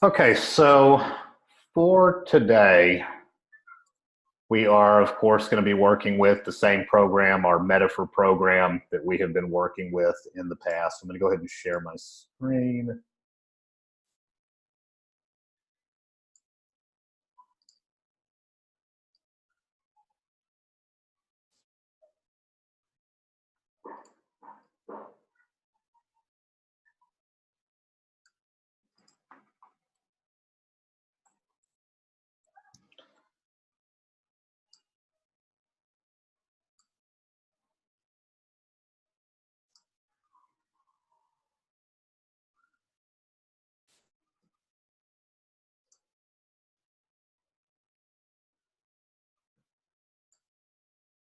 Okay, so for today, we are, of course, going to be working with the same program, our Metaphor program that we have been working with in the past. I'm going to go ahead and share my screen.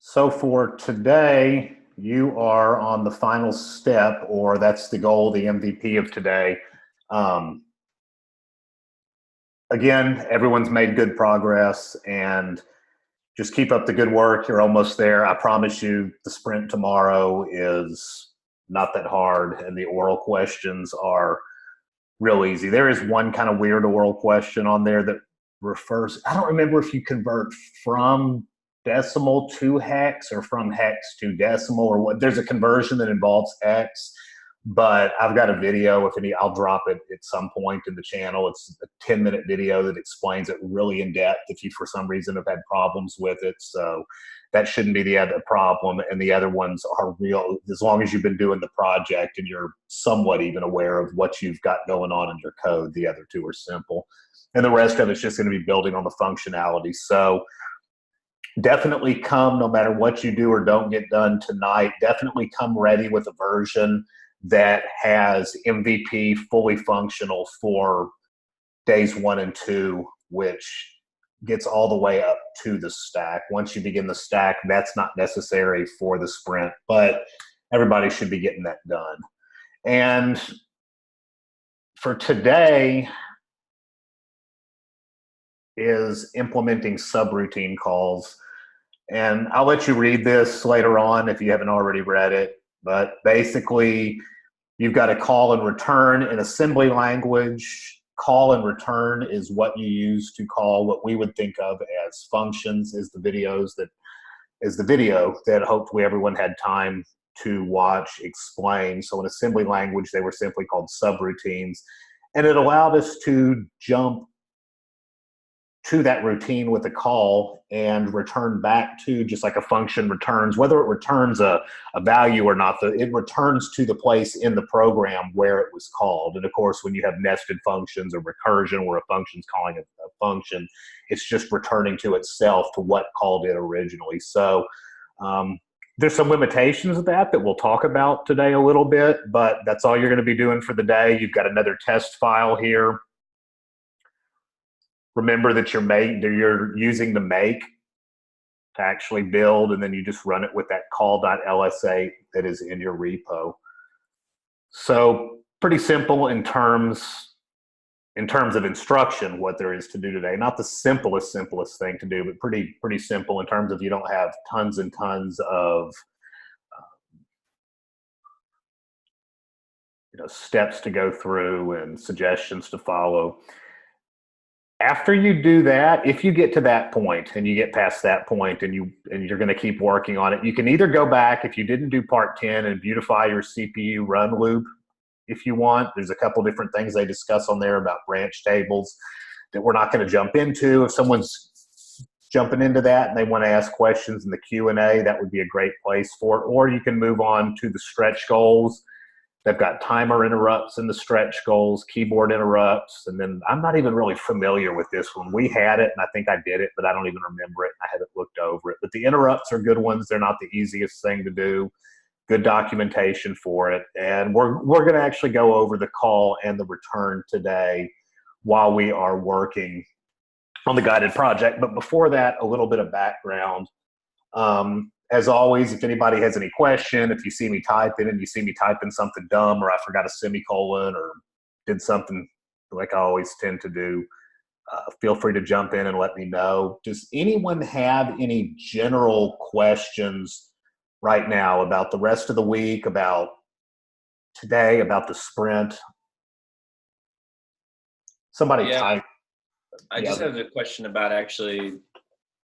So for today, you are on the final step, or that's the goal, the MVP of today. Um, again, everyone's made good progress, and just keep up the good work. You're almost there. I promise you, the sprint tomorrow is not that hard, and the oral questions are real easy. There is one kind of weird oral question on there that refers, I don't remember if you convert from decimal to hex or from hex to decimal or what. There's a conversion that involves hex, but I've got a video. If any, I'll drop it at some point in the channel. It's a 10-minute video that explains it really in depth if you for some reason have had problems with it. So that shouldn't be the other problem. And the other ones are real, as long as you've been doing the project and you're somewhat even aware of what you've got going on in your code. The other two are simple. And the rest of it's just going to be building on the functionality. So definitely come, no matter what you do or don't get done tonight, definitely come ready with a version that has MVP fully functional for days 1 and 2, which gets all the way up to the stack. Once you begin the stack, that's not necessary for the sprint, but everybody should be getting that done. And for today is implementing subroutine calls. And I'll let you read this later on if you haven't already read it. But basically, you've got a call and return in assembly language. Call and return is what you use to call what we would think of as functions, is the video that hopefully everyone had time to watch explain. So in assembly language, they were simply called subroutines. And it allowed us to jump to that routine with a call and return back to, just like a function returns, whether it returns a value or not, it returns to the place in the program where it was called. And of course, when you have nested functions or recursion where a function's calling a function, it's just returning to itself to what called it originally. So there's some limitations of that we'll talk about today a little bit, but that's all you're going to be doing for the day. You've got another test file here. Remember that you're using the make to actually build, and then you just run it with that call.lsa that is in your repo. So pretty simple in terms of instruction, what there is to do today. Not the simplest thing to do, but pretty simple in terms of you don't have tons and tons of steps to go through and suggestions to follow. After you do that, if you get to that point and you get past that point and you're going to keep working on it, you can either go back, if you didn't do part 10, and beautify your CPU run loop if you want. There's a couple different things they discuss on there about branch tables that we're not going to jump into. If someone's jumping into that and they want to ask questions in the Q&A, that would be a great place for it. Or you can move on to the stretch goals. They've got timer interrupts in the stretch goals, keyboard interrupts, and then I'm not even really familiar with this one. We had it, and I think I did it, but I don't even remember it. I haven't looked over it. But the interrupts are good ones. They're not the easiest thing to do. Good documentation for it. And we're going to actually go over the call and the return today while we are working on the guided project. But before that, a little bit of background. As always, if anybody has any question, if you see me typing and you see me typing something dumb, or I forgot a semicolon or did something like I always tend to do, feel free to jump in and let me know. Does anyone have any general questions right now about the rest of the week, about today, about the sprint? somebody Yeah, type. I just have a question about actually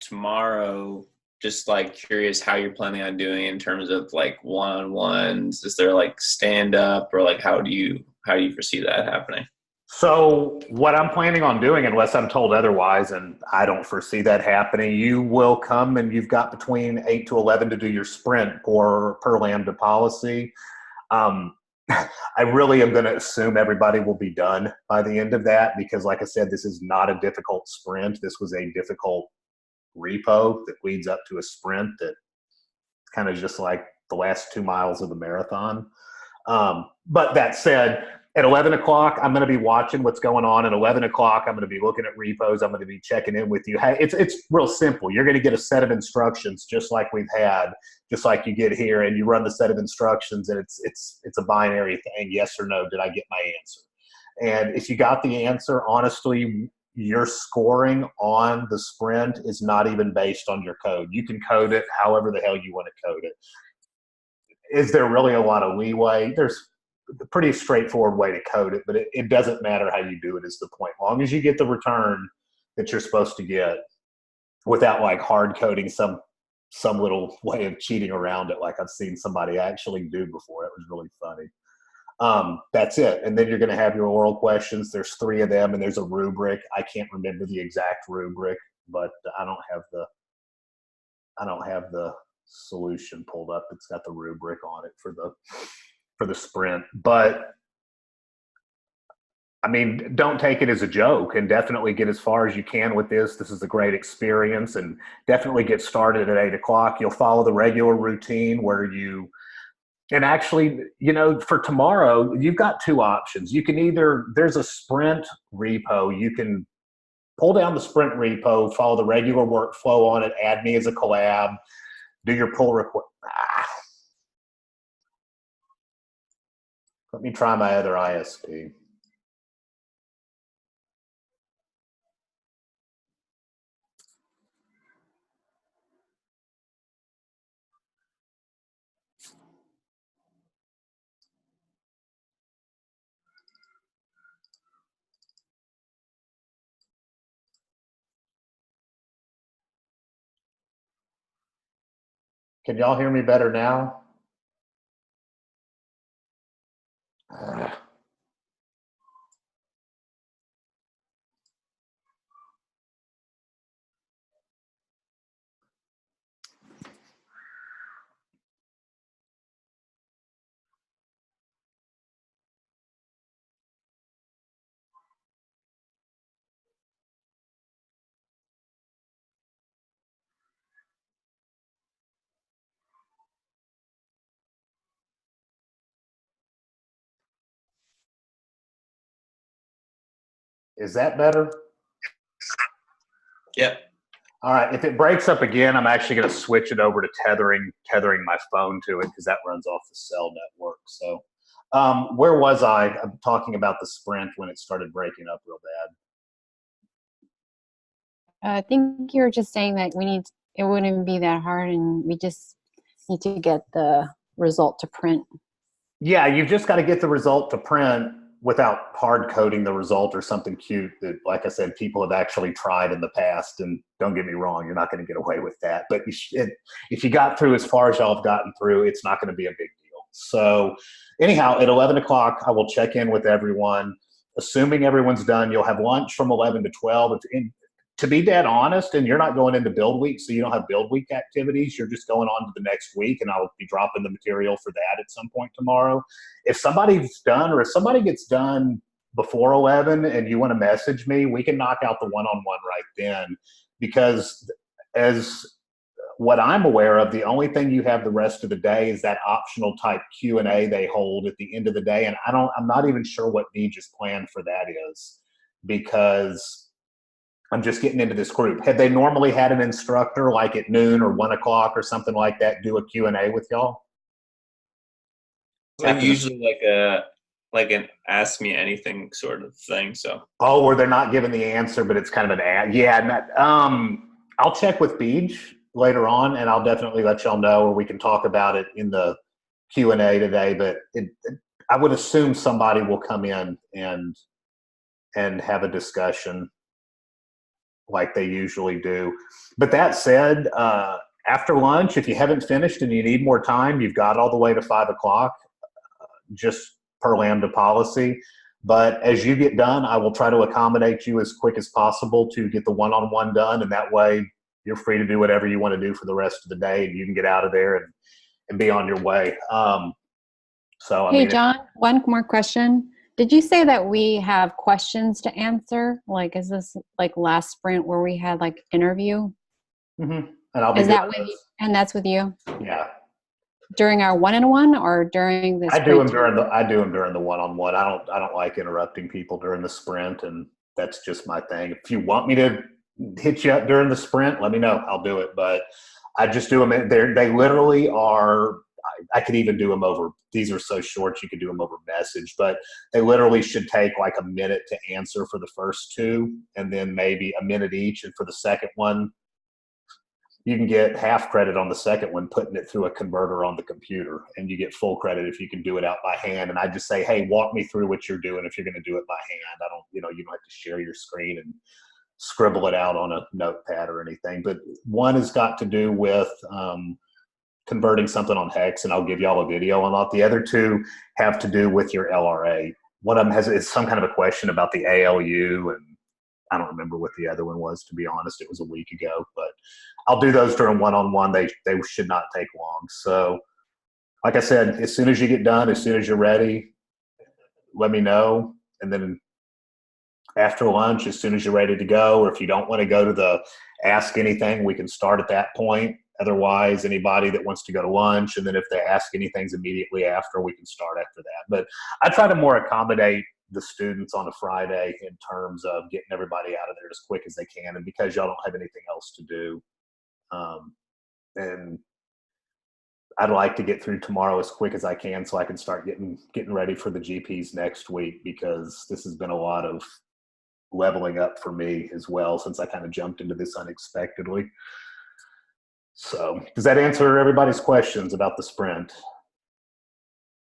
tomorrow. Just like curious how you're planning on doing in terms of like one-on-ones. Is there like stand up, or like how do you foresee that happening? So what I'm planning on doing, unless I'm told otherwise, and I don't foresee that happening, you will come and you've got between 8 to 11 to do your sprint per Lambda policy. Um, I really am going to assume everybody will be done by the end of that because, like I said, this is not a difficult sprint. This was a difficult repo that leads up to a sprint that kind of just like the last 2 miles of the marathon. But that said, at 11 o'clock, I'm going to be watching what's going on. At 11 o'clock, I'm going to be looking at repos. I'm going to be checking in with you. Hey, it's real simple. You're going to get a set of instructions just like we've had, just like you get here, and you run the set of instructions, and it's a binary thing, yes or no, did I get my answer? And if you got the answer, honestly, your scoring on the sprint is not even based on your code. You can code it however the hell you want to code it. Is there really a lot of leeway? There's a pretty straightforward way to code it, but it doesn't matter how you do it is the point. As long as you get the return that you're supposed to get without like hard coding some little way of cheating around it like I've seen somebody actually do before. It was really funny. That's it. And then you're going to have your oral questions. There's 3 of them, and there's a rubric. I can't remember the exact rubric, but I don't have the solution pulled up. It's got the rubric on it for the sprint. But I mean, don't take it as a joke, and definitely get as far as you can with this. This is a great experience, and definitely get started at 8 o'clock. You'll follow the regular routine where you, and actually, for tomorrow, you've got 2 options. You can there's a sprint repo. You can pull down the sprint repo, follow the regular workflow on it, add me as a collab, do your pull request. Let me try my other ISP. Can y'all hear me better now? Is that better? Yep. All right. If it breaks up again, I'm actually going to switch it over to tethering my phone to it because that runs off the cell network. So, where was I? I'm talking about the sprint when it started breaking up real I think you're just saying that it wouldn't be that hard, and we just need to get the result to print. Yeah, you've just got to get the result to print without hard coding the result or something cute that, like I said, people have actually tried in the past. And don't get me wrong, you're not going to get away with that. But if you got through as far as y'all have gotten through, it's not going to be a big deal. So anyhow, at 11 o'clock, I will check in with everyone. Assuming everyone's done, you'll have lunch from 11 to 12. To be dead honest, and you're not going into build week, so you don't have build week activities. You're just going on to the next week, and I'll be dropping the material for that at some point tomorrow. If somebody's done, or if somebody gets done before 11 and you want to message me, we can knock out the one-on-one right then. Because as what I'm aware of, the only thing you have the rest of the day is that optional type Q&A they hold at the end of the day. And I'm not even sure what Beej's plan for that is, because I'm just getting into this group. Had they normally had an instructor like at noon or 1 o'clock or something like that do a Q&A with y'all? Like usually like an ask me anything sort of thing. So where they're not giving the answer, but it's kind of an ad. Yeah, I'll check with Beej later on, and I'll definitely let y'all know, or we can talk about it in the Q&A today. But I would assume somebody will come in and and have a discussion like they usually do. But that said, after lunch, if you haven't finished and you need more time, you've got all the way to 5 o'clock, just per Lambda policy. But as you get done, I will try to accommodate you as quick as possible to get the one-on-one done. And that way you're free to do whatever you want to do for the rest of the day, and you can get out of there and be on your way. So, Hey, John, one more question. Did you say that we have questions to answer? Like, is this like last sprint where we had like interview? Mm-hmm. And I'll be Is that with you? And that's with you? Yeah. During our one-on-one or during the I do them sprint? during the one-on-one. I don't like interrupting people during the sprint, and that's just my thing. If you want me to hit you up during the sprint, let me know. I'll do it. But I just do them. They literally are. I could even do them over. These are so short, you could do them over message. But they literally should take like a minute to answer for the first two, and then maybe a minute each. And for the second one, you can get half credit on the second one, putting it through a converter on the computer, and you get full credit if you can do it out by hand. And I just say, hey, walk me through what you're doing if you're going to do it by hand. You don't have to share your screen and scribble it out on a notepad or anything. But one has got to do with converting something on Hex, and I'll give y'all a video on that. The other two have to do with your LRA. One of them is some kind of a question about the ALU, and I don't remember what the other one was, to be honest. It was a week ago, but I'll do those during one-on-one. They should not take long. So like I said, as soon as you get done, as soon as you're ready, let me know. And then after lunch, as soon as you're ready to go, or if you don't want to go to the ask anything, we can start at that point. Otherwise, anybody that wants to go to lunch, and then if they ask anything immediately after, we can start after that. But I try to more accommodate the students on a Friday in terms of getting everybody out of there as quick as they can, and because y'all don't have anything else to do. And I'd like to get through tomorrow as quick as I can so I can start getting ready for the GPs next week, because this has been a lot of leveling up for me as well since I kind of jumped into this unexpectedly. So does that answer everybody's questions about the sprint?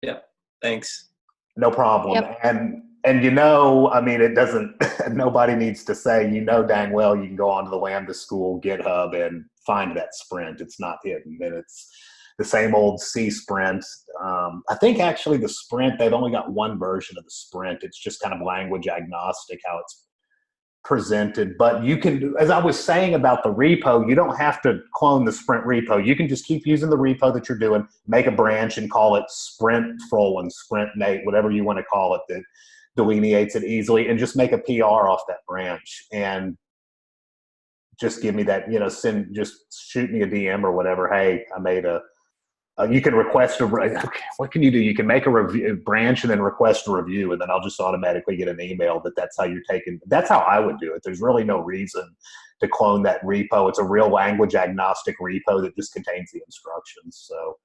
Yeah, thanks. No problem. Yep. And I mean, it doesn't, nobody needs to say, dang well, you can go onto the Lambda School GitHub and find that sprint. It's not hidden. And it's the same old C sprint. I think actually the sprint, they've only got one version of the sprint. It's just kind of language agnostic how it's presented. But you can, as I was saying about the repo, you don't have to clone the sprint repo. You can just keep using the repo that you're doing, make a branch and call it Sprint Froland, Sprint Nate, whatever you want to call it, that delineates it easily, and just make a PR off that branch and just give me that, just shoot me a DM or whatever. Hey, I made you can request what can you do? You can make a branch and then request a review, and then I'll just automatically get an email that's how you're taking. That's how I would do it. There's really no reason to clone that repo. It's a real language agnostic repo that just contains the instructions. So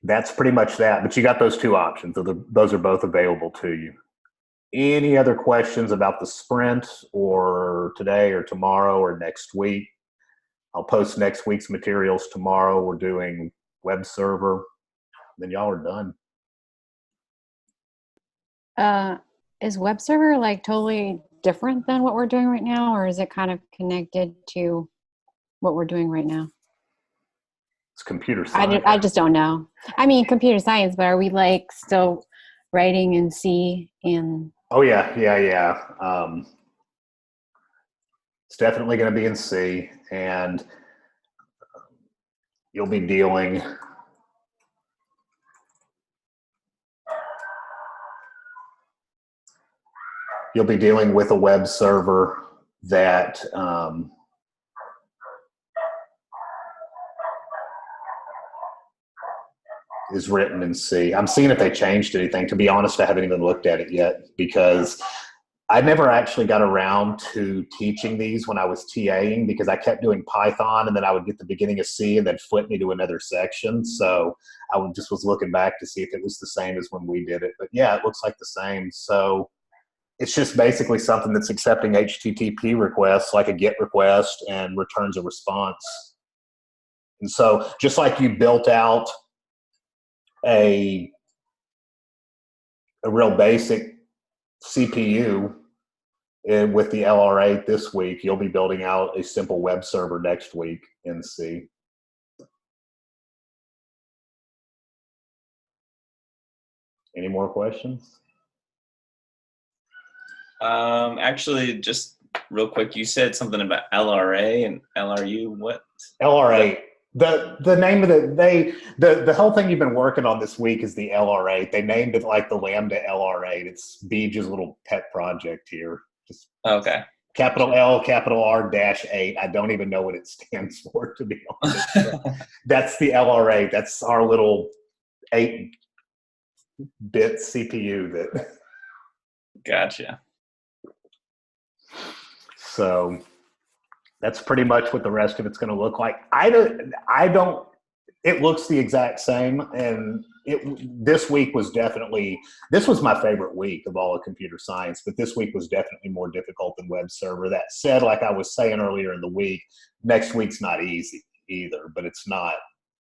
that's pretty much that. But you got those two options. Those are both available to you. Any other questions about the sprint or today or tomorrow or next week? I'll post next week's materials tomorrow. We're doing web server. Then y'all are done. Is web server like totally different than what we're doing right now, or is it kind of connected to what we're doing right now? It's computer science. I just don't know. I mean, computer science, but are we like still writing in C and? Oh yeah. It's definitely going to be in C, and you'll be dealing with a web server that is written in C. I'm seeing if they changed anything. To be honest, I haven't even looked at it yet, because I never actually got around to teaching these when I was TAing, because I kept doing Python, and then I would get the beginning of C and then flip me to another section. So I was looking back to see if it was the same as when we did it. But yeah, it looks like the same. So it's just basically something that's accepting HTTP requests like a GET request and returns a response. And so just like you built out a real basic CPU with the LR8 this week. You'll be building out a simple web server next week in C. Any more questions? Actually, just real quick, you said something about LRA and LRU. What? LR8. The name of the whole thing you've been working on this week is the LR8. They named it like the Lambda LR8. It's Beej's little pet project here. Just Okay. capital L, capital R dash 8. I don't even know what it stands for, to be honest. That's the LR8. That's our little 8-bit CPU that. Gotcha. So that's pretty much what the rest of it's going to look like. I don't, it looks the exact same. And this week was definitely, this was my favorite week of all of computer science, but this week was definitely more difficult than web server. That said, like I was saying earlier in the week, next week's not easy either, but it's not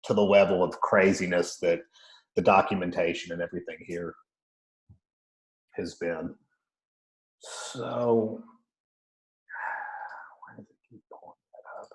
to the level of craziness that the documentation and everything here has been. So, why does it keep pulling that up?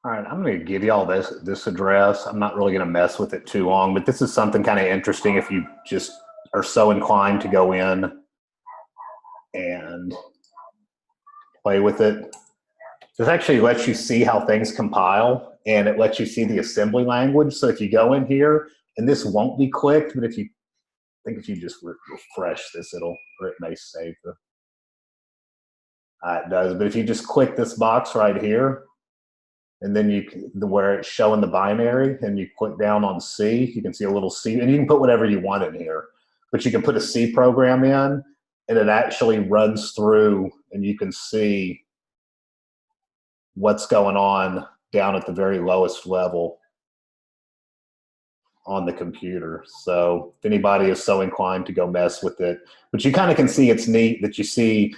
All right, I'm going to give y'all this address. I'm not really going to mess with it too long, but this is something kind of interesting if you just are so inclined to go in and play with it. This actually lets you see how things compile, and it lets you see the assembly language. So if you go in here, and this won't be clicked, but if you just refresh this, or it may save the. It does, but if you just click this box right here, and then where it's showing the binary, and you click down on C, you can see a little C, and you can put whatever you want in here. But you can put a C program in, and it actually runs through, and you can see what's going on down at the very lowest level on the computer. So if anybody is so inclined to go mess with it, but you kind of can see it's neat that you see,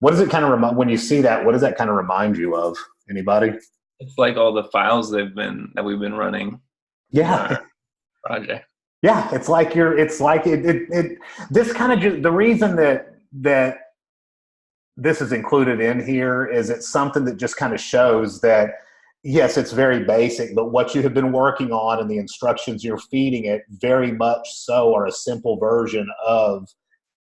what does it kind of remind, when you see that, what does that kind of remind you of? Anybody? It's like all the files that we've been running. Yeah. Project. Yeah, it's like this kind of just, the reason that this is included in here is it's something that just kind of shows that, yes, it's very basic, but what you have been working on and the instructions you're feeding it very much so are a simple version of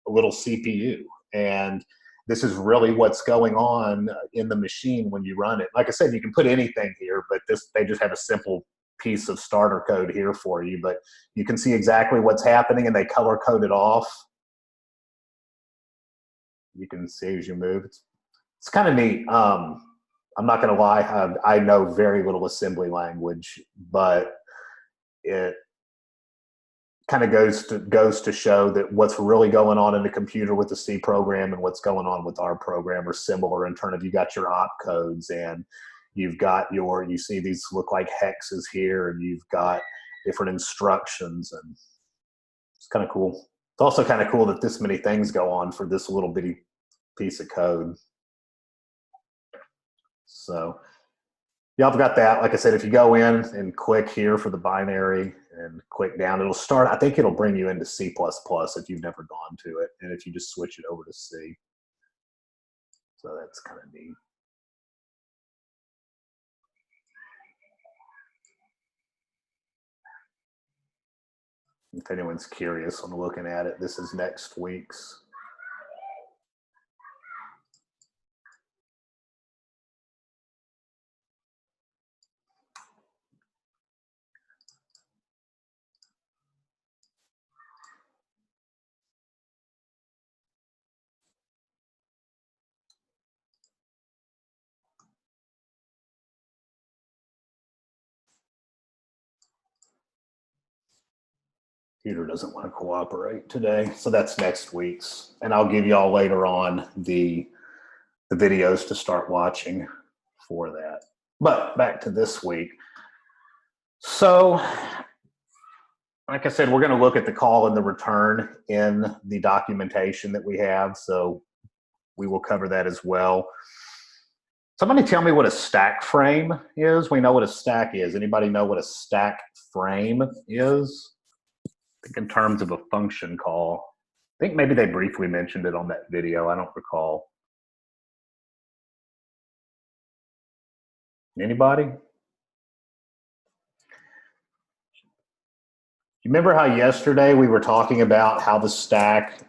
a little CPU. And this is really what's going on in the machine when you run it. Like I said, you can put anything here, but they just have a simple piece of starter code here for you, but you can see exactly what's happening, and they color code it off. You can see as you move. It's kind of neat. I'm not going to lie. I know very little assembly language, but it kind of goes to show that what's really going on in the computer with the C program and what's going on with our program are similar in terms of, you got your opcodes, and you've got you see these look like hexes here, and you've got different instructions, and it's kind of cool. It's also kind of cool that this many things go on for this little bitty piece of code. So y'all have got that. Like I said, if you go in and click here for the binary and click down, it'll start, I think it'll bring you into C++ if you've never gone to it, and if you just switch it over to C. So that's kind of neat. If anyone's curious on looking at it, this is next week's. Computer doesn't want to cooperate today, so that's next week's, and I'll give y'all later on the the videos to start watching for that. But back to this week. So, like I said, we're going to look at the call and the return in the documentation that we have. So we will cover that as well. Somebody tell me what a stack frame is. We know what a stack is. Anybody know what a stack frame is? I think in terms of a function call. I think maybe they briefly mentioned it on that video. I don't recall. Anybody? You remember how yesterday we were talking about how the stack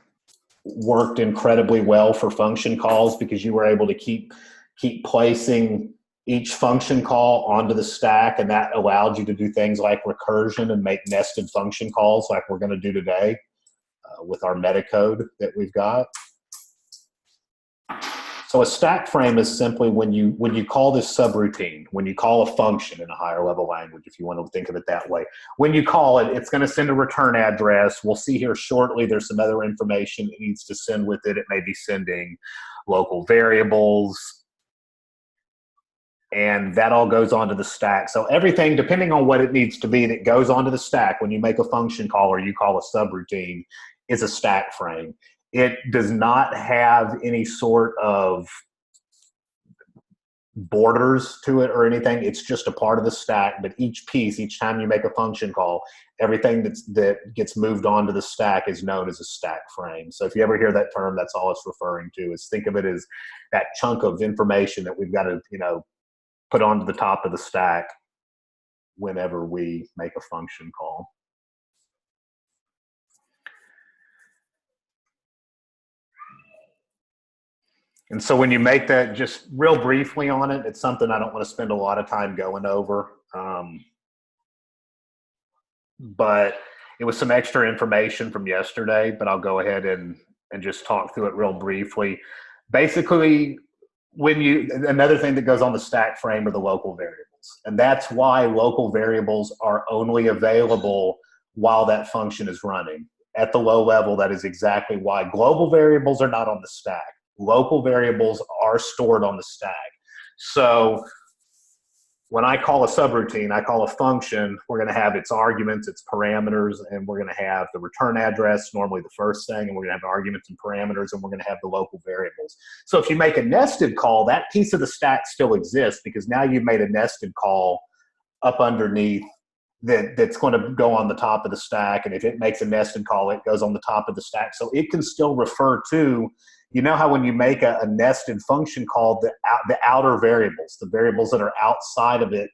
worked incredibly well for function calls because you were able to keep placing each function call onto the stack, and that allowed you to do things like recursion and make nested function calls like we're going to do today with our metacode that we've got. So a stack frame is simply when you call this subroutine, when you call a function in a higher level language, if you want to think of it that way. When you call it, it's going to send a return address. We'll see here shortly there's some other information it needs to send with it. It may be sending local variables, and that all goes onto the stack. So everything, depending on what it needs to be, that goes onto the stack when you make a function call or you call a subroutine is a stack frame. It does not have any sort of borders to it or anything. It's just a part of the stack, but each piece, each time you make a function call, everything that gets moved onto the stack is known as a stack frame. So if you ever hear that term, that's all it's referring to. Is think of it as that chunk of information that we've got to, put onto the top of the stack whenever we make a function call. And so when you make that, just real briefly on it, it's something I don't want to spend a lot of time going over. But it was some extra information from yesterday, but I'll go ahead and just talk through it real briefly. Basically, another thing that goes on the stack frame are the local variables. And that's why local variables are only available while that function is running. At the low level, that is exactly why global variables are not on the stack. Local variables are stored on the stack. So when I call a subroutine, I call a function, we're going to have its arguments, its parameters, and we're going to have the return address, normally the first thing, and we're going to have arguments and parameters, and we're going to have the local variables. So if you make a nested call, that piece of the stack still exists because now you've made a nested call up underneath that's going to go on the top of the stack, and if it makes a nested call, it goes on the top of the stack. So it can still refer to, you know how when you make a nested function call, the outer variables, the variables that are outside of it,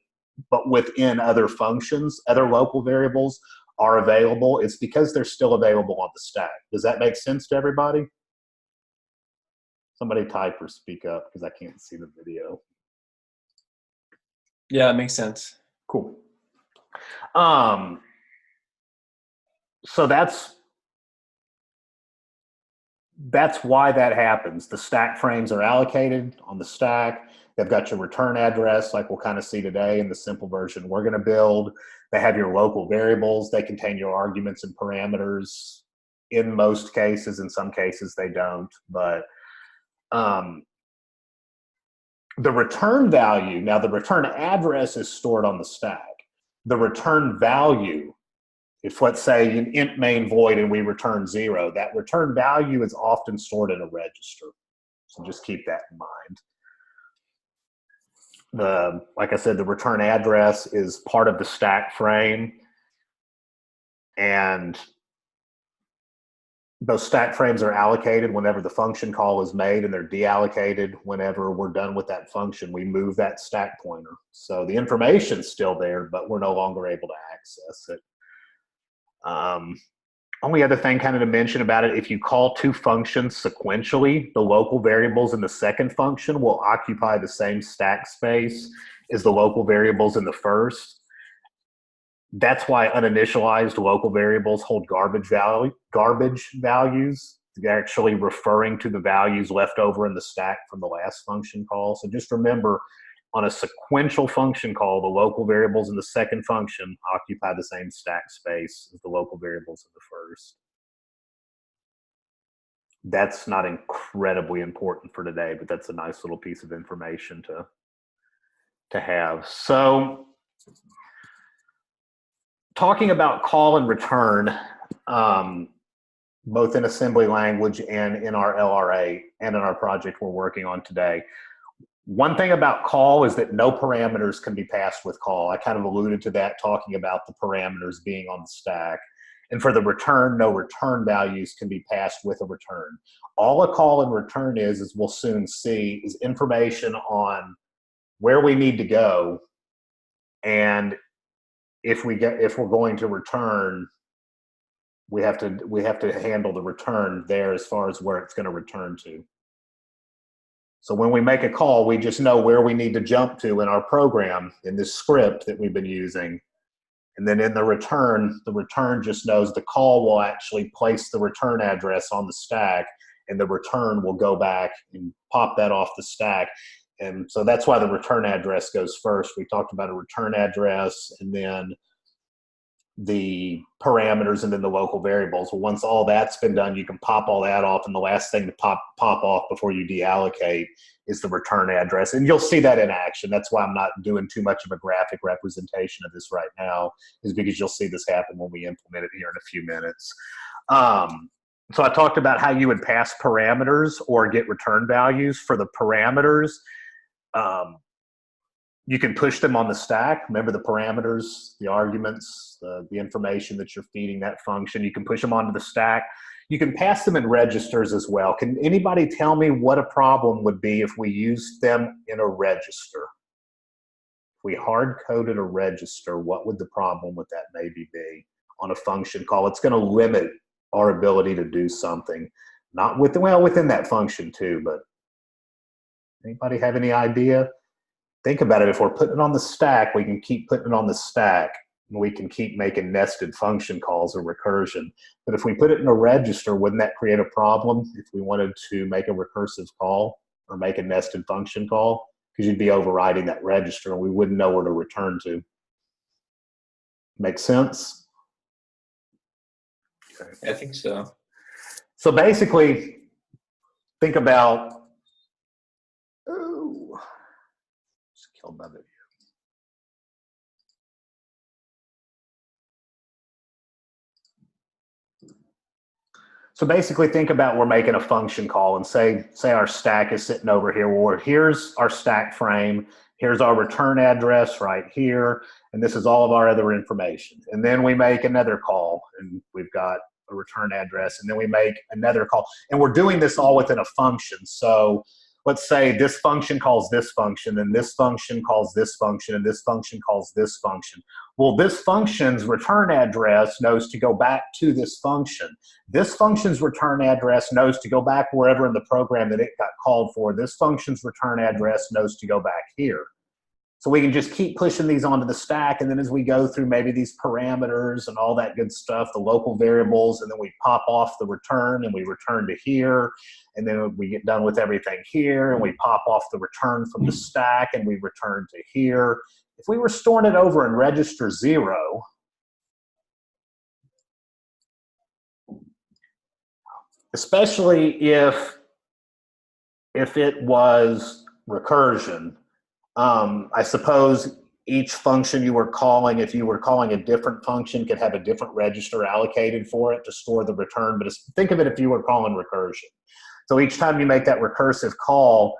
but within other functions, other local variables are available. It's because they're still available on the stack. Does that make sense to everybody? Somebody type or speak up because I can't see the video. Yeah, it makes sense. Cool. So that's why that happens. The stack frames are allocated on the stack. They've got your return address, like we'll kind of see today in the simple version we're going to build. They have your local variables. They contain your arguments and parameters in most cases. In some cases, they don't. But the return value, now the return address is stored on the stack. The return value, if let's say an int main void and we return 0, that return value is often stored in a register. So just keep that in mind. Like I said, the return address is part of the stack frame, and those stack frames are allocated whenever the function call is made, and they're deallocated whenever we're done with that function. We move that stack pointer. So the information's still there, but we're no longer able to access it. Only other thing kind of to mention about it, if you call two functions sequentially, the local variables in the second function will occupy the same stack space as the local variables in the first. That's why uninitialized local variables hold garbage values. They're actually referring to the values left over in the stack from the last function call. So just remember, on a sequential function call, the local variables in the second function occupy the same stack space as the local variables in the first. that's not incredibly important for today, but that's a nice little piece of information to have. So talking about call and return, both in assembly language and in our LRA and in our project we're working on today. One thing about call is that no parameters can be passed with call. I kind of alluded to that talking about the parameters being on the stack. And for the return, no return values can be passed with a return. All a call and return is, as we'll soon see, is information on where we need to go, and if we're going to return, we have to handle the return there as far as where it's going to return to. So when we make a call, we just know where we need to jump to in our program, in this script that we've been using. And then in the return just knows the call will actually place the return address on the stack, and the return will go back and pop that off the stack. And so that's why the return address goes first. We talked about a return address, and then the parameters, and then the local variables. Well, once all that's been done, you can pop all that off, and the last thing to pop off before you deallocate is the return address. And you'll see that in action. That's why I'm not doing too much of a graphic representation of this right now, is because you'll see this happen when we implement it here in a few minutes. So I talked about how you would pass parameters or get return values. For the parameters, you can push them on the stack. Remember the parameters, the arguments, the information that you're feeding that function. You can push them onto the stack. You can pass them in registers as well. Can anybody tell me what a problem would be if we used them in a register? If we hard-coded a register, what would the problem with that maybe be on a function call? It's going to limit our ability to do something. Not within that function too, but anybody have any idea? Think about it. If we're putting it on the stack, we can keep putting it on the stack, and we can keep making nested function calls or recursion. But if we put it in a register, wouldn't that create a problem if we wanted to make a recursive call or make a nested function call? Because you'd be overriding that register, and we wouldn't know where to return to. Make sense? Okay. I think so. So basically, think about, killed my video. So basically think about we're making a function call, and say our stack is sitting over here. Well, here's our stack frame. Here's our return address right here. And this is all of our other information. And then we make another call, and we've got a return address. And then we make another call. And we're doing this all within a function. So let's say this function calls this function, and this function calls this function, and this function calls this function. Well, this function's return address knows to go back to this function. This function's return address knows to go back wherever in the program that it got called for. This function's return address knows to go back here. So we can just keep pushing these onto the stack, and then as we go through maybe these parameters and all that good stuff, the local variables, and then we pop off the return and we return to here, and then we get done with everything here, and we pop off the return from the stack and we return to here. If we were storing it over in register 0, especially if it was recursion, I suppose each function you were calling, if you were calling a different function, could have a different register allocated for it to store the return. But think of it if you were calling recursion. So each time you make that recursive call,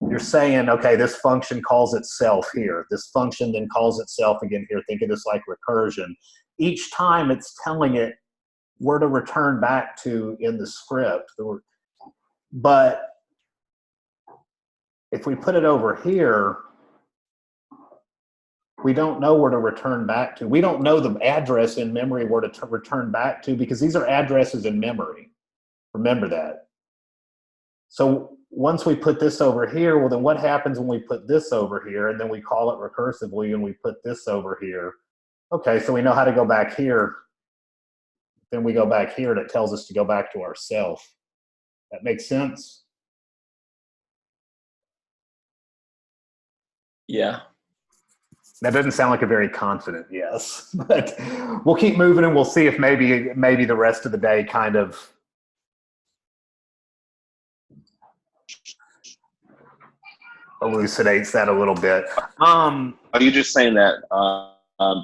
you're saying, okay, this function calls itself here. This function then calls itself again here. Think of this like recursion. Each time it's telling it where to return back to in the script. But if we put it over here, we don't know where to return back to. We don't know the address in memory where to return back to, because these are addresses in memory. Remember that. So once we put this over here, well, then what happens when we put this over here, and then we call it recursively and we put this over here? Okay, so we know how to go back here. Then we go back here and it tells us to go back to ourself. That makes sense? Yeah. That doesn't sound like a very confident yes, but we'll keep moving and we'll see if maybe the rest of the day kind of elucidates that a little bit. Are you just saying that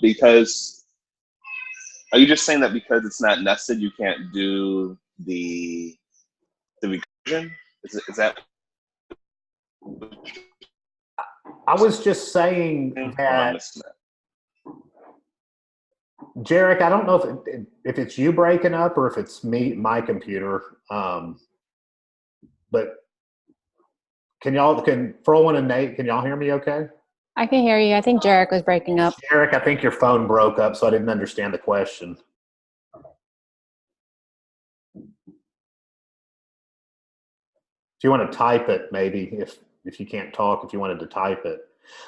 because? Are you just saying that because it's not nested, you can't do the recursion? Is that? I was just saying that, Jarek, I don't know if it's you breaking up or if it's my computer. But can Frowen and Nate, can y'all hear me okay? I can hear you. I think Jarek was breaking up. Jarek, I think your phone broke up, so I didn't understand the question. If you want to type it, maybe, if you can't talk, if you wanted to type it.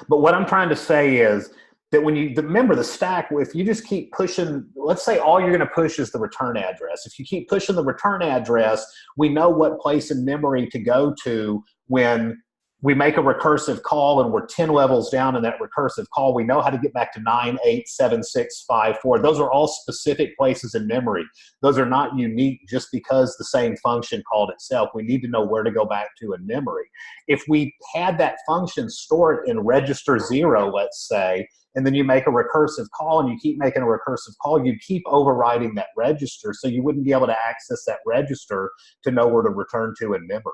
But what I'm trying to say is that when you remember the stack, if you just keep pushing, let's say all you're going to push is the return address. If you keep pushing the return address, we know what place in memory to go to when we make a recursive call and we're 10 levels down in that recursive call. We know how to get back to 9, 8, 7, 6, 5, 4. Those are all specific places in memory. Those are not unique just because the same function called itself. We need to know where to go back to in memory. If we had that function stored in register 0, let's say, and then you make a recursive call and you keep making a recursive call, you'd keep overriding that register, so you wouldn't be able to access that register to know where to return to in memory.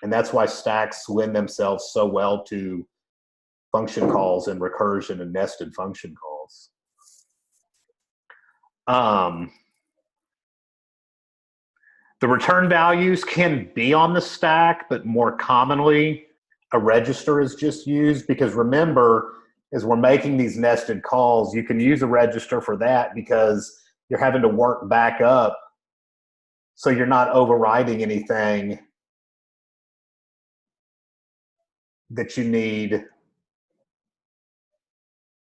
And that's why stacks lend themselves so well to function calls and recursion and nested function calls. The return values can be on the stack, but more commonly a register is just used, because remember, as we're making these nested calls, you can use a register for that because you're having to work back up, so you're not overriding anything that you need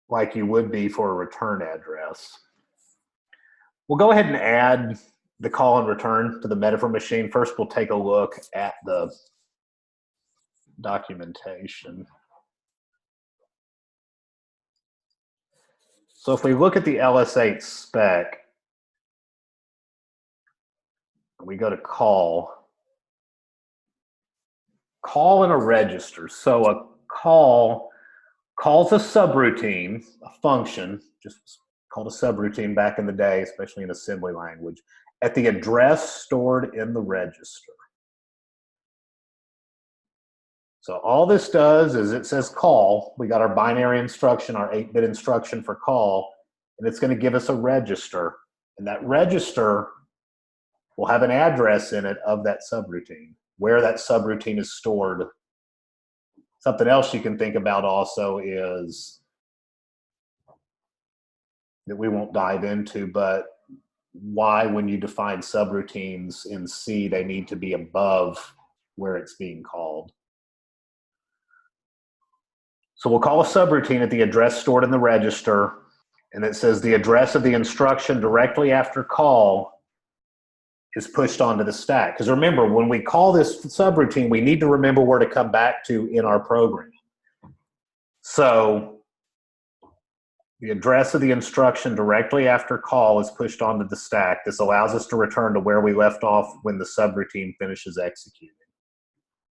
like you would be for a return address. We'll go ahead and add the call and return to the Metaphor machine. First, we'll take a look at the documentation. So if we look at the LS8 spec, we go to call in a register. So a call calls a subroutine, a function, just called a subroutine back in the day, especially in assembly language, at the address stored in the register. So all this does is it says call. We got our binary instruction, our 8-bit instruction for call, and it's going to give us a register. And that register will have an address in it of that subroutine, where that subroutine is stored. Something else you can think about also is that we won't dive into, but why, when you define subroutines in C, they need to be above where it's being called. So we'll call a subroutine at the address stored in the register, and it says the address of the instruction directly after call is pushed onto the stack. Because remember, when we call this subroutine, we need to remember where to come back to in our program. So the address of the instruction directly after call is pushed onto the stack. This allows us to return to where we left off when the subroutine finishes executing.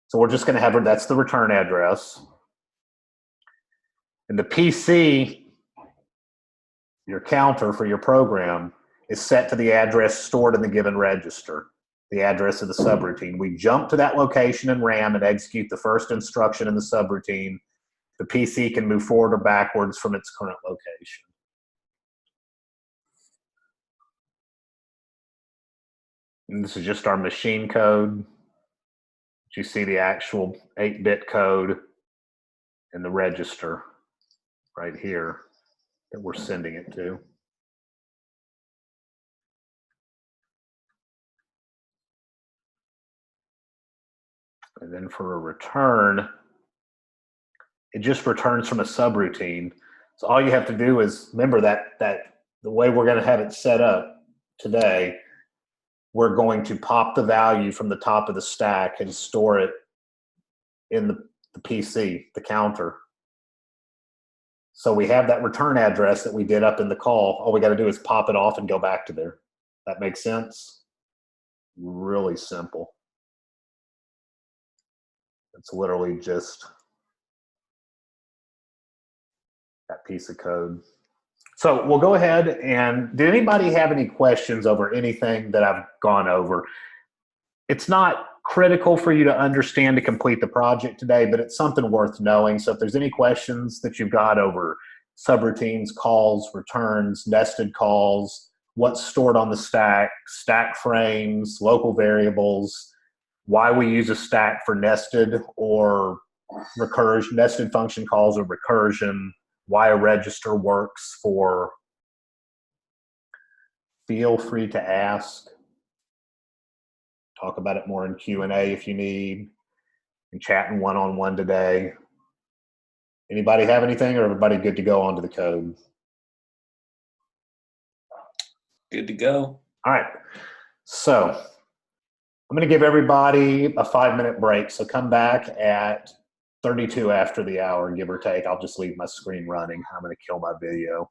So we're just going to have, that's the return address. And the PC, your counter for your program, is set to the address stored in the given register, the address of the subroutine. We jump to that location in RAM and execute the first instruction in the subroutine. The PC can move forward or backwards from its current location. And this is just our machine code. You see the actual 8-bit code in the register right here that we're sending it to. And then for a return, it just returns from a subroutine. So all you have to do is remember that the way we're going to have it set up today, we're going to pop the value from the top of the stack and store it in the PC, the counter. So we have that return address that we did up in the call. All we got to do is pop it off and go back to there. That makes sense? Really simple. It's literally just that piece of code. So we'll go ahead and did anybody have any questions over anything that I've gone over? It's not critical for you to understand to complete the project today, but it's something worth knowing. So if there's any questions that you've got over subroutines, calls, returns, nested calls, what's stored on the stack, stack frames, local variables, why we use a stack for nested or recursion, nested function calls or recursion, why a register works for, feel free to ask. Talk about it more in Q&A if you need, and chatting one-on-one today. Anybody have anything, or everybody good to go onto the code? Good to go. All right. So I'm going to give everybody a 5-minute break. So come back at 32 after the hour, give or take. I'll just leave my screen running. I'm going to kill my video.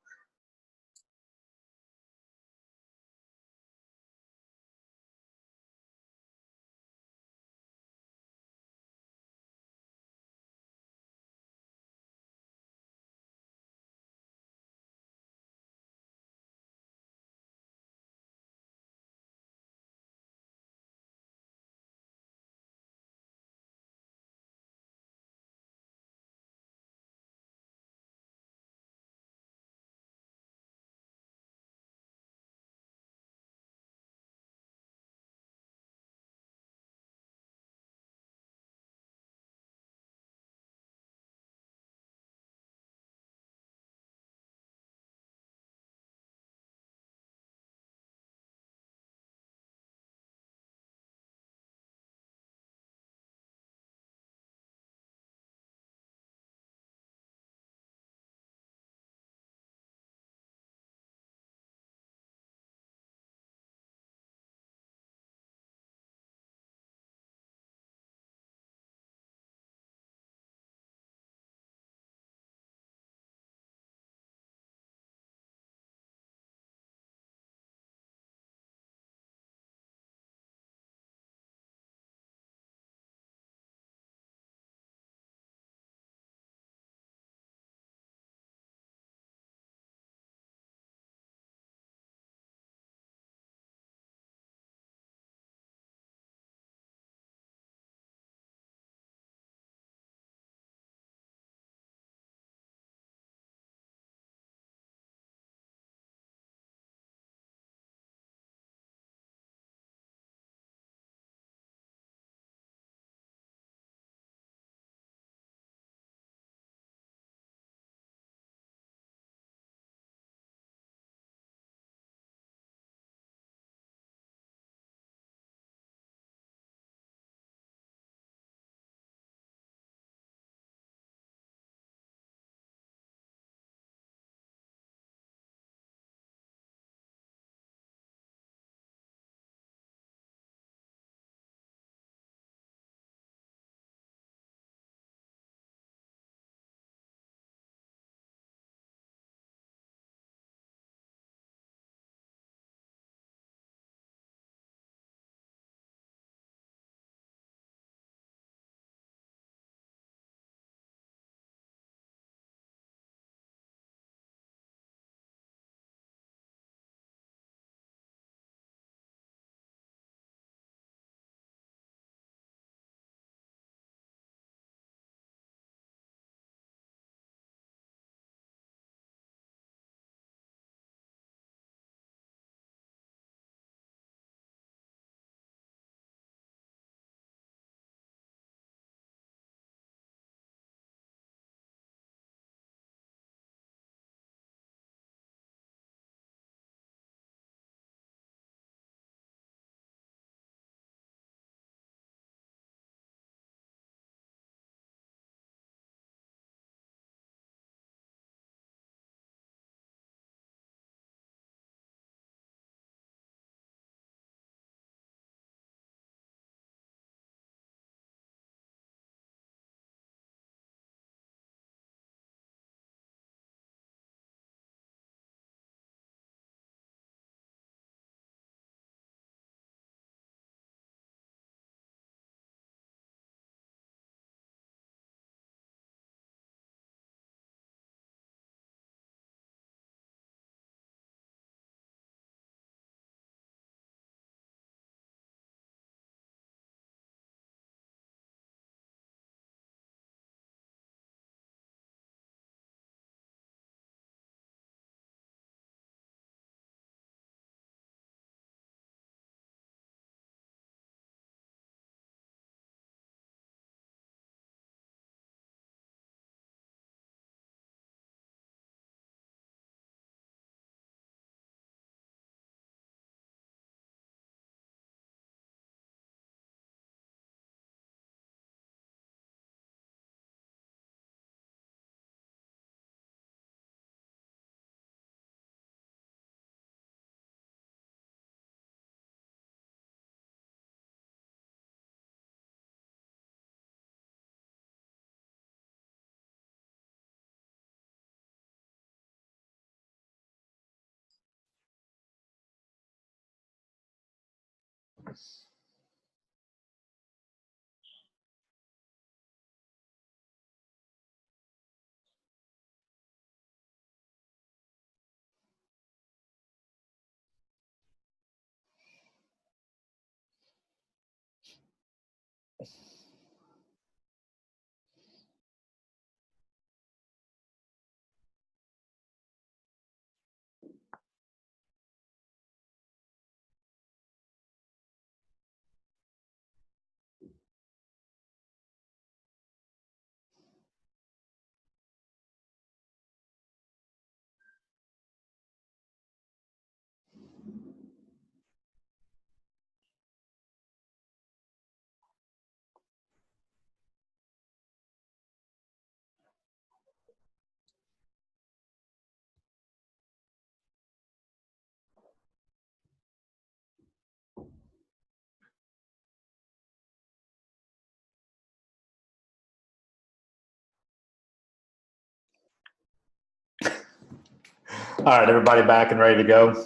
All right, everybody back and ready to go?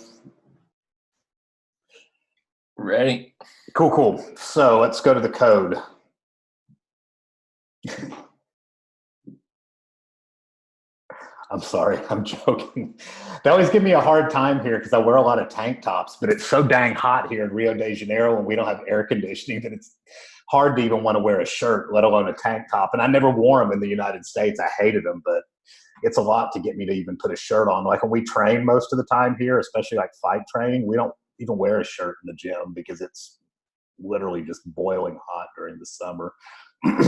Ready? Cool, cool. So let's go to the code. I'm sorry, I'm joking. They always give me a hard time here because I wear a lot of tank tops, but it's so dang hot here in Rio de Janeiro and we don't have air conditioning that it's hard to even want to wear a shirt, let alone a tank top. And I never wore them in the United States. I hated them, but it's a lot to get me to even put a shirt on. Like when we train most of the time here, especially like fight training, we don't even wear a shirt in the gym because it's literally just boiling hot during the summer.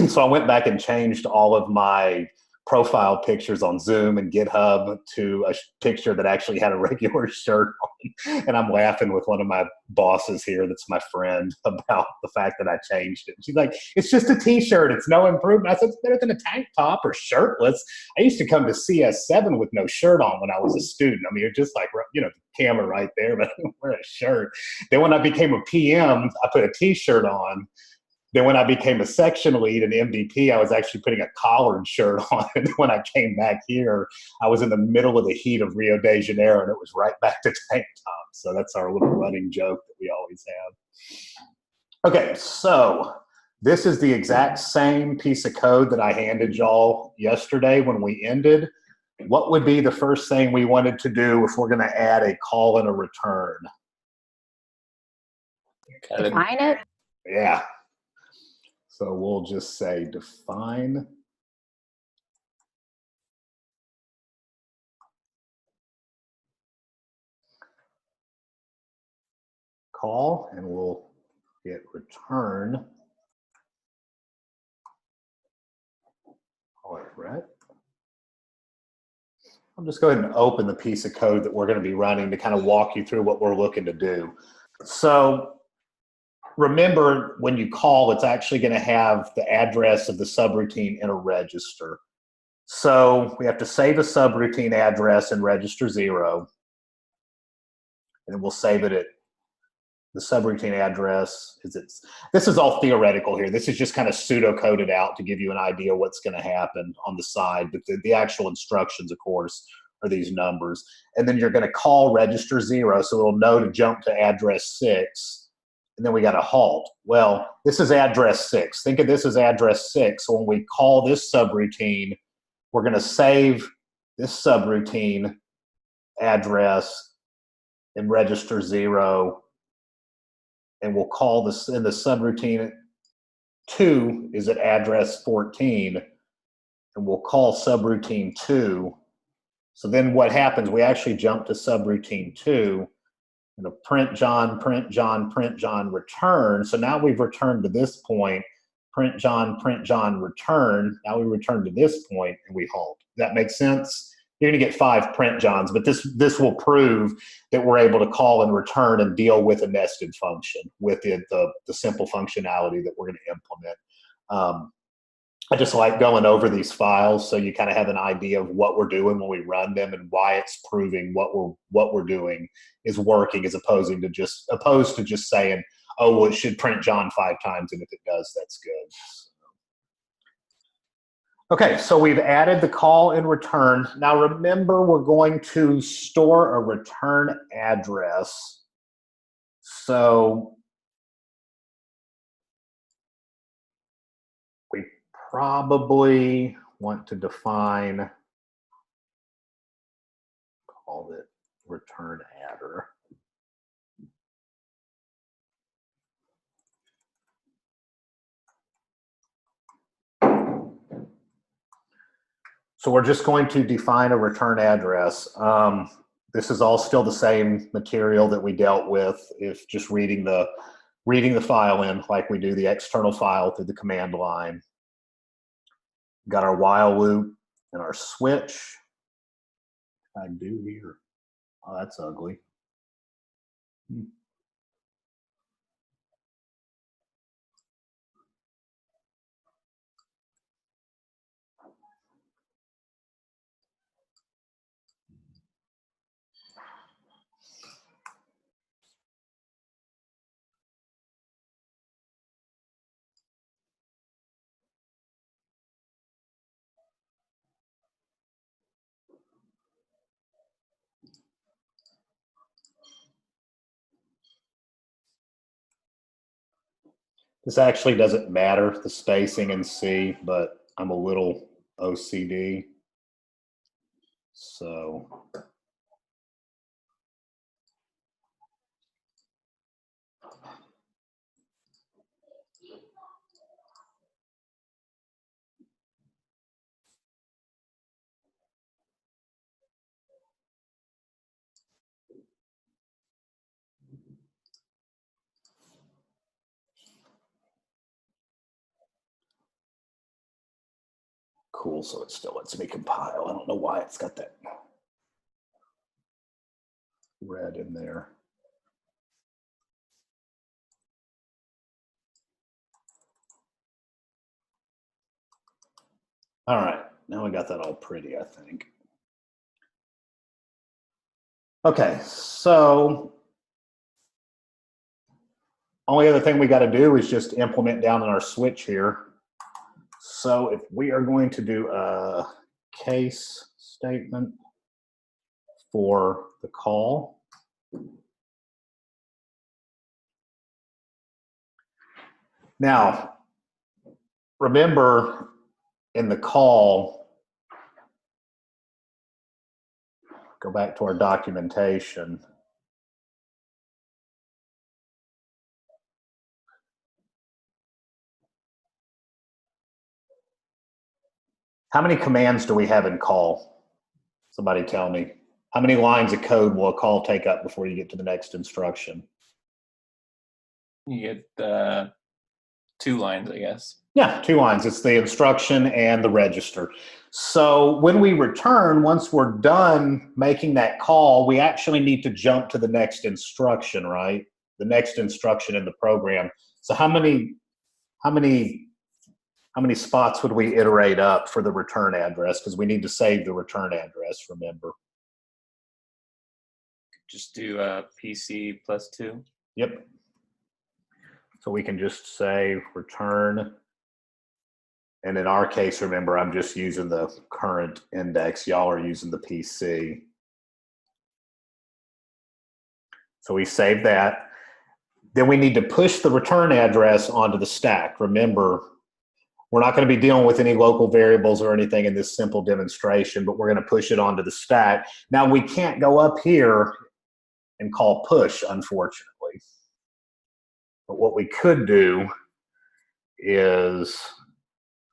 So I went back and changed all of my profile pictures on Zoom and GitHub to a picture that actually had a regular shirt on. And I'm laughing with one of my bosses here that's my friend about the fact that I changed it. She's like, it's just a t-shirt. It's no improvement. I said, it's better than a tank top or shirtless. I used to come to CS7 with no shirt on when I was a student. I mean, you're just like, you know, the camera right there, but I don't wear a shirt. Then when I became a PM, I put a t-shirt on. Then when I became a section lead in MDP, I was actually putting a collared shirt on. And when I came back here, I was in the middle of the heat of Rio de Janeiro, and it was right back to tank top. So that's our little running joke that we always have. Okay, so this is the exact same piece of code that I handed y'all yesterday when we ended. What would be the first thing we wanted to do if we're going to add a call and a return? Define it. Yeah. So we'll just say define call, and we'll get return. All right. I'll just go ahead and open the piece of code that we're going to be running to kind of walk you through what we're looking to do. So remember, when you call, it's actually going to have the address of the subroutine in a register. So we have to save a subroutine address in register 0. And then we'll save it at the subroutine address. This is all theoretical here. This is just kind of pseudo-coded out to give you an idea what's going to happen on the side. But the actual instructions, of course, are these numbers. And then you're going to call register 0, so it'll know to jump to address 6. And then we got a halt. Well, this is address 6. Think of this as address 6. So when we call this subroutine, we're going to save this subroutine address in register 0, and we'll call this in the subroutine 2 is at address 14, and we'll call subroutine 2. So then what happens, we actually jump to subroutine 2, and print John, print John, print John, return. So now we've returned to this point, print John, return. Now we return to this point and we halt. Does that make sense? You're going to get 5 print Johns, but this will prove that we're able to call and return and deal with a nested function with the simple functionality that we're going to implement. I just like going over these files so you kind of have an idea of what we're doing when we run them and why it's proving what we're doing is working, as opposed to just saying, oh, well, it should print John 5 times, and if it does, that's good. Okay, so we've added the call and return. Now remember, we're going to store a return address. So we probably want to define, call it return adder. So we're just going to define a return address. This is all still the same material that we dealt with, if just reading the file in like we do the external file through the command line. Got our while loop and our switch. I do here. Oh, that's ugly. This actually doesn't matter, the spacing in C, but I'm a little OCD. So cool, so it still lets me compile. I don't know why it's got that red in there. All right, now we got that all pretty, I think. Okay, so only other thing we got to do is just implement down in our switch here. So if we are going to do a case statement for the call, now remember in the call, go back to our documentation. How many commands do we have in call? Somebody tell me. How many lines of code will a call take up before you get to the next instruction? You get 2 lines, I guess. Yeah, 2 lines. It's the instruction and the register. So when we return, once we're done making that call, we actually need to jump to the next instruction, right? The next instruction in the program. So how many spots would we iterate up for the return address? Because we need to save the return address, remember. Just do PC plus 2. Yep. So we can just say return. And in our case, remember, I'm just using the current index. Y'all are using the PC. So we save that. Then we need to push the return address onto the stack. Remember, we're not going to be dealing with any local variables or anything in this simple demonstration, but we're going to push it onto the stack. Now, we can't go up here and call push, unfortunately. But what we could do is,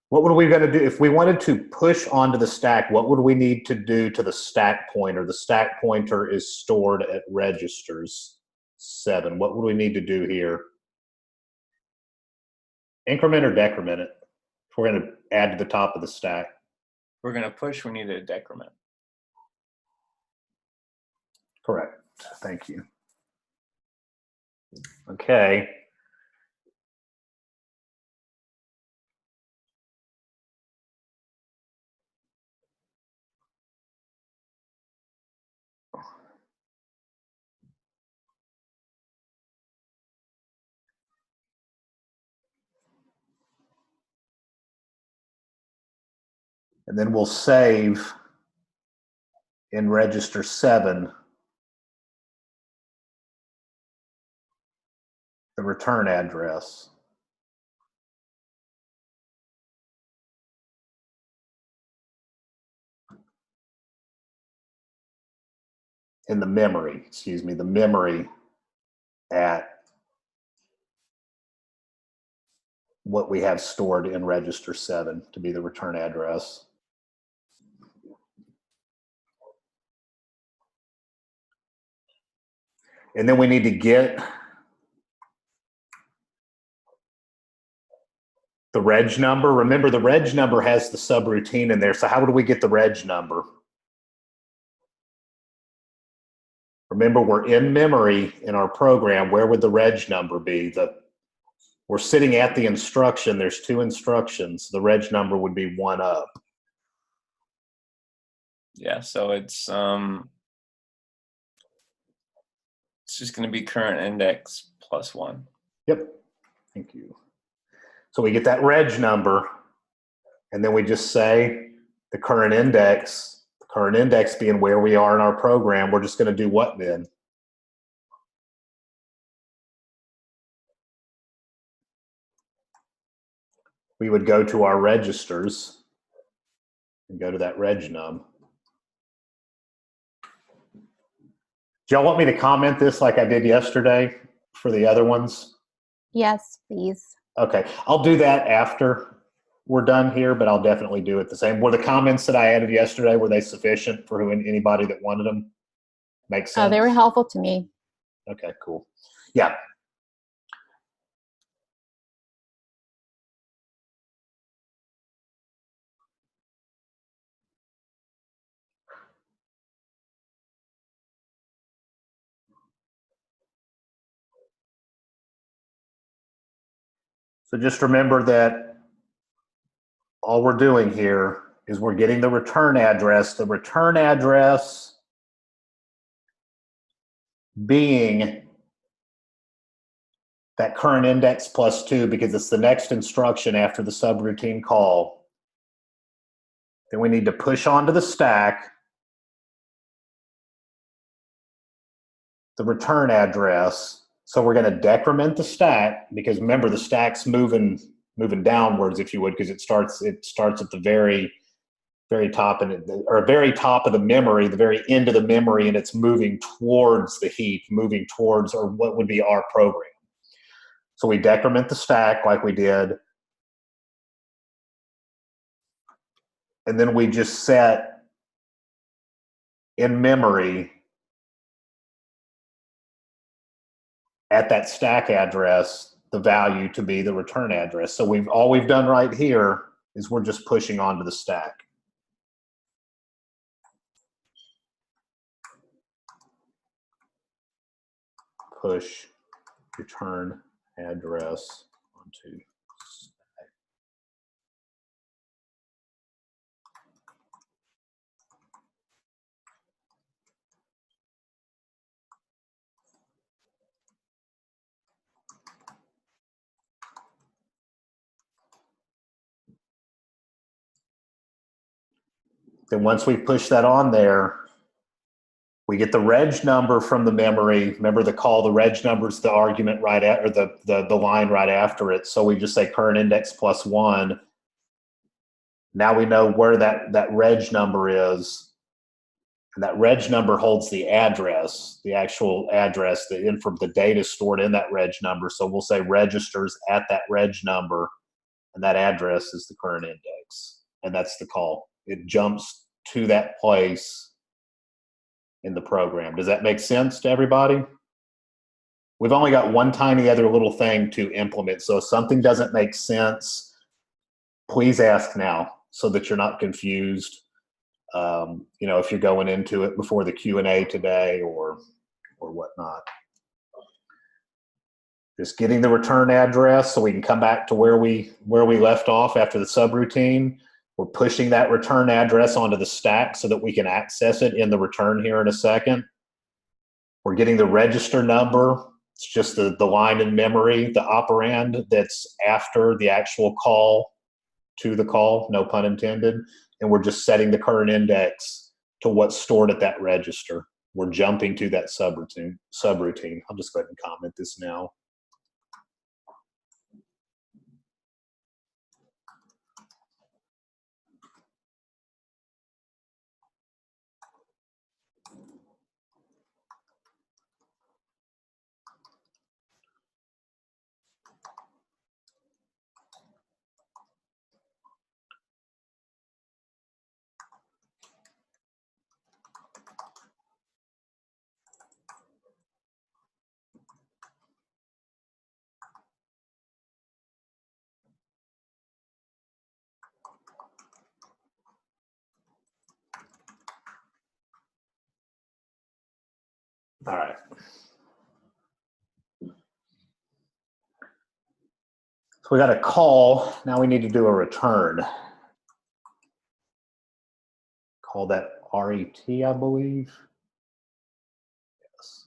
what would we going to do? If we wanted to push onto the stack, what would we need to do to the stack pointer? The stack pointer is stored at registers 7. What would we need to do here? Increment or decrement it? If we're going to add to the top of the stack. We're going to push, we need a decrement. Correct. Thank you. Okay. And then we'll save in register 7 the return address. In the memory, excuse me, the memory at what we have stored in register 7 to be the return address. And then we need to get the reg number. Remember, the reg number has the subroutine in there. So how do we get the reg number? Remember, we're in memory in our program. Where would the reg number be? We're sitting at the instruction. There's 2 instructions. The reg number would be 1 up. Yeah, so it's just going to be current index plus 1. Yep. Thank you. So we get that reg number, and then we just say the current index being where we are in our program, we're just going to do what then? We would go to our registers and go to that reg num. Do y'all want me to comment this like I did yesterday for the other ones? Yes, please. Okay, I'll do that after we're done here, but I'll definitely do it the same. Were the comments that I added yesterday, were they sufficient for anybody that wanted them? Make sense? They were helpful to me. Okay, cool. Yeah. So just remember that all we're doing here is we're getting the return address. The return address being that current index plus 2 because it's the next instruction after the subroutine call. Then we need to push onto the stack the return address. So we're going to decrement the stack because remember the stack's moving downwards, if you would, because it starts at the very top very top of the memory, the very end of the memory, and it's moving towards the heap, moving towards or what would be our program. So we decrement the stack like we did, and then we just set in memory at that stack address the value to be the return address. So all we've done right here is we're just pushing onto the stack. Push return address onto stack. Then once we push that on there, we get the reg number from the memory. Remember the call, the reg number is the argument right at, or the line right after it. So we just say current index plus 1. Now we know where that reg number is. And that reg number holds the address, the actual address, the data stored in that reg number. So we'll say registers at that reg number, and that address is the current index. And that's the call. It jumps to that place in the program. Does that make sense to everybody? We've only got one tiny other little thing to implement. So if something doesn't make sense, please ask now so that you're not confused. If you're going into it before the Q&A today or whatnot. Just getting the return address so we can come back to where we left off after the subroutine. We're pushing that return address onto the stack so that we can access it in the return here in a second. We're getting the register number. It's just the line in memory, the operand that's after the actual call to the call, no pun intended. And we're just setting the current index to what's stored at that register. We're jumping to that subroutine. I'll just go ahead and comment this now. All right. So we got a call. Now we need to do a return. Call that RET, I believe. Yes.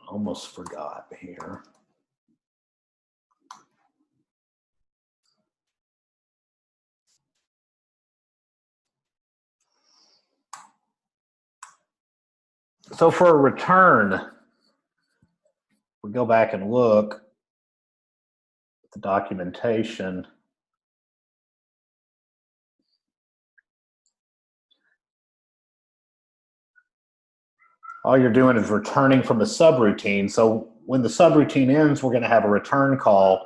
Almost forgot here. So for a return, we go back and look at the documentation. All you're doing is returning from a subroutine. So when the subroutine ends, we're going to have a return call.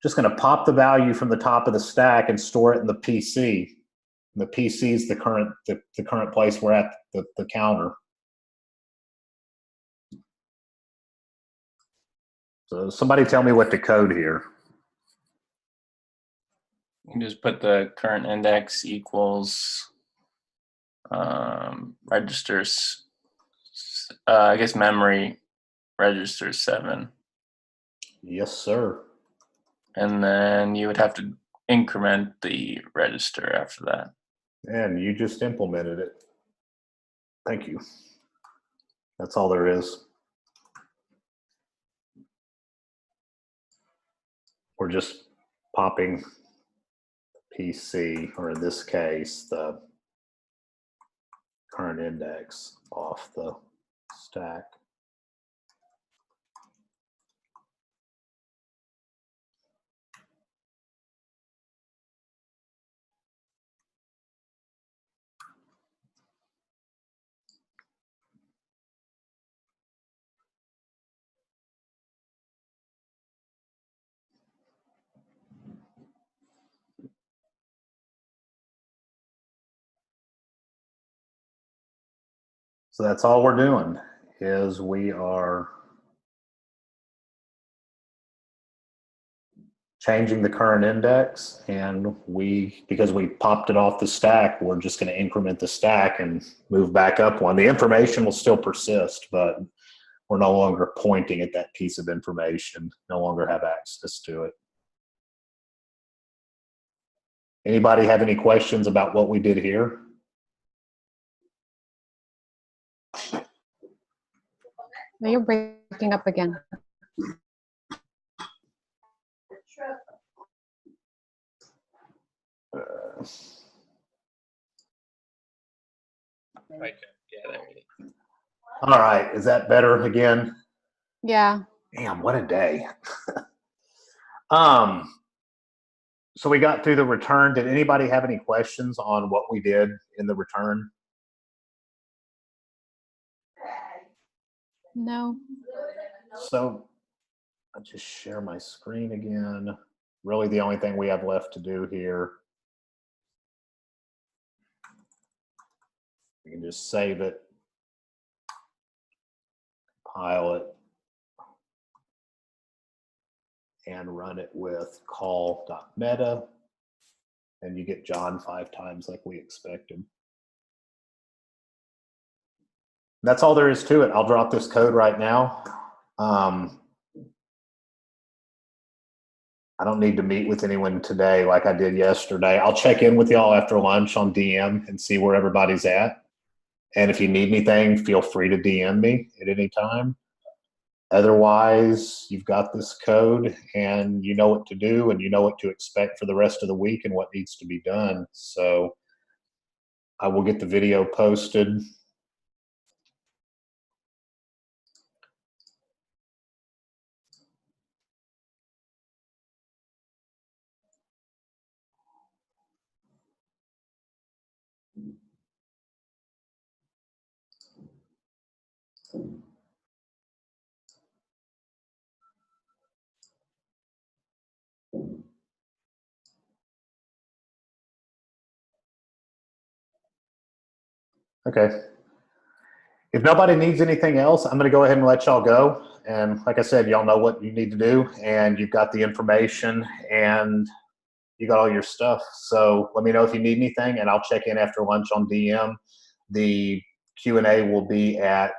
Just going to pop the value from the top of the stack and store it in the PC. And the PC is the current place we're at the counter. So somebody tell me what to code here. You can just put the current index equals registers. I guess memory register 7. Yes, sir. And then you would have to increment the register after that. And you just implemented it. Thank you. That's all there is. We're just popping PC, or in this case, the current index off the stack. So that's all we're doing, is we are changing the current index, and because we popped it off the stack, we're just going to increment the stack and move back up one. The information will still persist, but we're no longer pointing at that piece of information, no longer have access to it. Anybody have any questions about what we did here? No, you're breaking up again. Right. Yeah, there it is. All right, is that better again? Yeah. Damn, what a day. So we got through the return. Did anybody have any questions on what we did in the return? No. So I'll just share my screen again. Really the only thing we have left to do here. We can just save it, compile it, and run it with call.meta, and you get John 5 times like we expected. That's all there is to it. I'll drop this code right now. I don't need to meet with anyone today like I did yesterday. I'll check in with y'all after lunch on DM and see where everybody's at. And if you need anything, feel free to DM me at any time. Otherwise, you've got this code and you know what to do and you know what to expect for the rest of the week and what needs to be done. So I will get the video posted. Okay. If nobody needs anything else, I'm going to go ahead and let y'all go. And like I said, y'all know what you need to do and you've got the information. And you got all your stuff. So let me know if you need anything, and I'll check in after lunch on DM. The Q&A will be at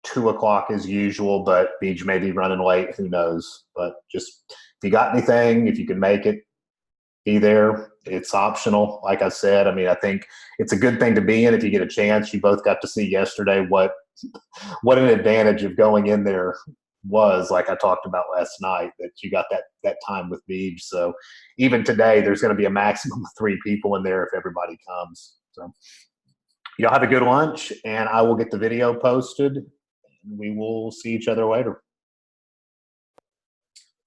2:00 as usual, but Beej may be running late. Who knows? But just if you got anything, if you can make it, be there. It's optional. Like I said, I mean, I think it's a good thing to be in if you get a chance. You both got to see yesterday what an advantage of going in there was, like I talked about last night, that you got that time with Beej. So even today, there's going to be a maximum of 3 people in there if everybody comes. So y'all have a good lunch, and I will get the video posted. We will see each other later.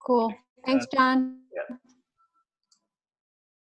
Cool. Thanks, John. Yeah.